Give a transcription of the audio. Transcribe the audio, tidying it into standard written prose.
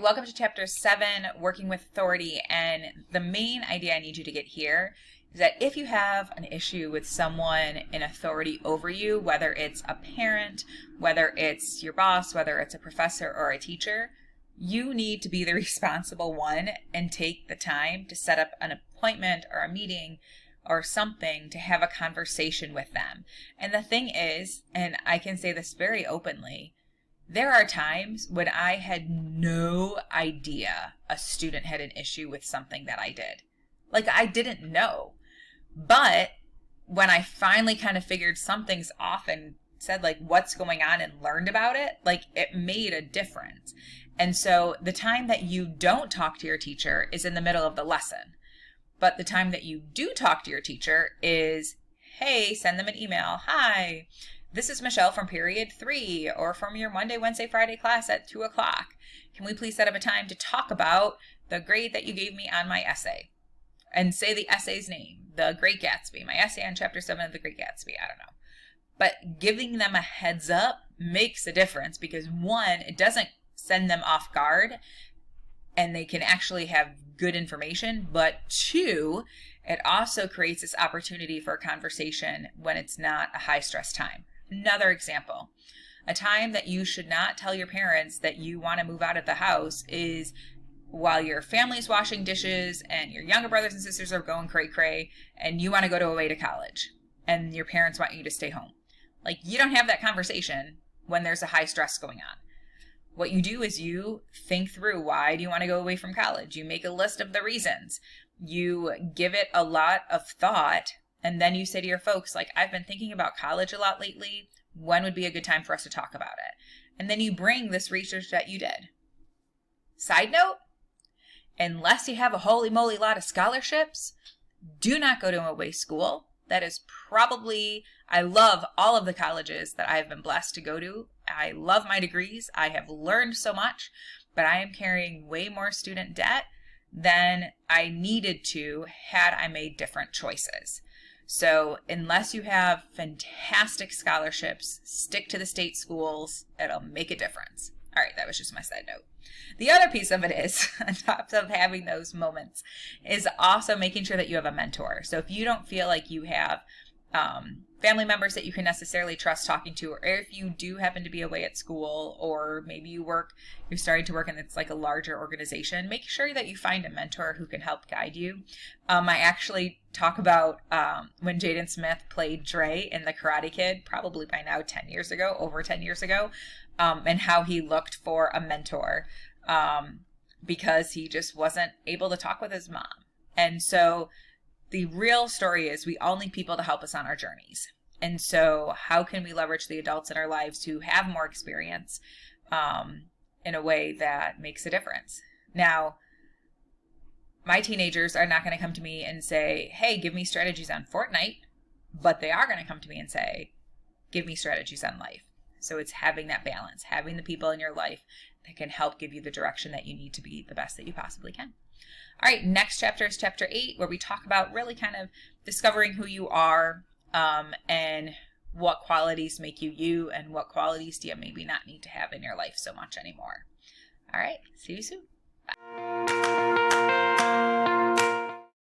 welcome to Chapter 7, Working with Authority, and the main idea I need you to get here is that if you have an issue with someone in authority over you, whether it's a parent, whether it's your boss, whether it's a professor or a teacher, you need to be the responsible one and take the time to set up an appointment or a meeting or something to have a conversation with them. And the thing is, and I can say this very openly, there are times when I had no idea a student had an issue with something that I did. Like, I didn't know. But when I finally kind of figured something's off and said, like, what's going on and learned about it, like, it made a difference. And so the time that you don't talk to your teacher is in the middle of the lesson. But the time that you do talk to your teacher is, hey, send them an email. Hi, this is Michelle from period 3 or from your Monday, Wednesday, Friday class at 2 o'clock. Can we please set up a time to talk about the grade that you gave me on my essay? And say the essay's name, The Great Gatsby, my essay on Chapter 7 of The Great Gatsby. I don't know. But giving them a heads up makes a difference because, one, it doesn't send them off guard and they can actually have good information. But two, it also creates this opportunity for a conversation when it's not a high stress time. Another example, a time that you should not tell your parents that you want to move out of the house is while your family's washing dishes and your younger brothers and sisters are going cray-cray and you want to go away to college and your parents want you to stay home. Like, you don't have that conversation when there's a high stress going on. What you do is you think through, why do you want to go away from college? You make a list of the reasons. You give it a lot of thought. And then you say to your folks, like, I've been thinking about college a lot lately. When would be a good time for us to talk about it? And then you bring this research that you did. Side note, unless you have a holy moly lot of scholarships, do not go to a away school. That is probably, I love all of the colleges that I've been blessed to go to. I love my degrees. I have learned so much, but I am carrying way more student debt than I needed to had I made different choices. So unless you have fantastic scholarships, stick to the state schools. It'll make a difference. All right, that was just my side note. The other piece of it is, on top of having those moments, is also making sure that you have a mentor. So if you don't feel like you have family members that you can necessarily trust talking to, or if you do happen to be away at school, or maybe you're starting to work and it's like a larger organization, make sure that you find a mentor who can help guide you. I actually talk about when Jayden Smith played Dre in The Karate Kid, probably by now 10 years ago, over 10 years ago, and how he looked for a mentor because he just wasn't able to talk with his mom. And so the real story is we all need people to help us on our journeys. And so how can we leverage the adults in our lives who have more experience in a way that makes a difference? Now, my teenagers are not going to come to me and say, hey, give me strategies on Fortnite, but they are going to come to me and say, give me strategies on life. So it's having that balance, having the people in your life that can help give you the direction that you need to be the best that you possibly can. All right, next chapter is chapter 8, where we talk about really kind of discovering who you are and what qualities make you you and what qualities do you maybe not need to have in your life so much anymore. All right, see you soon. Bye.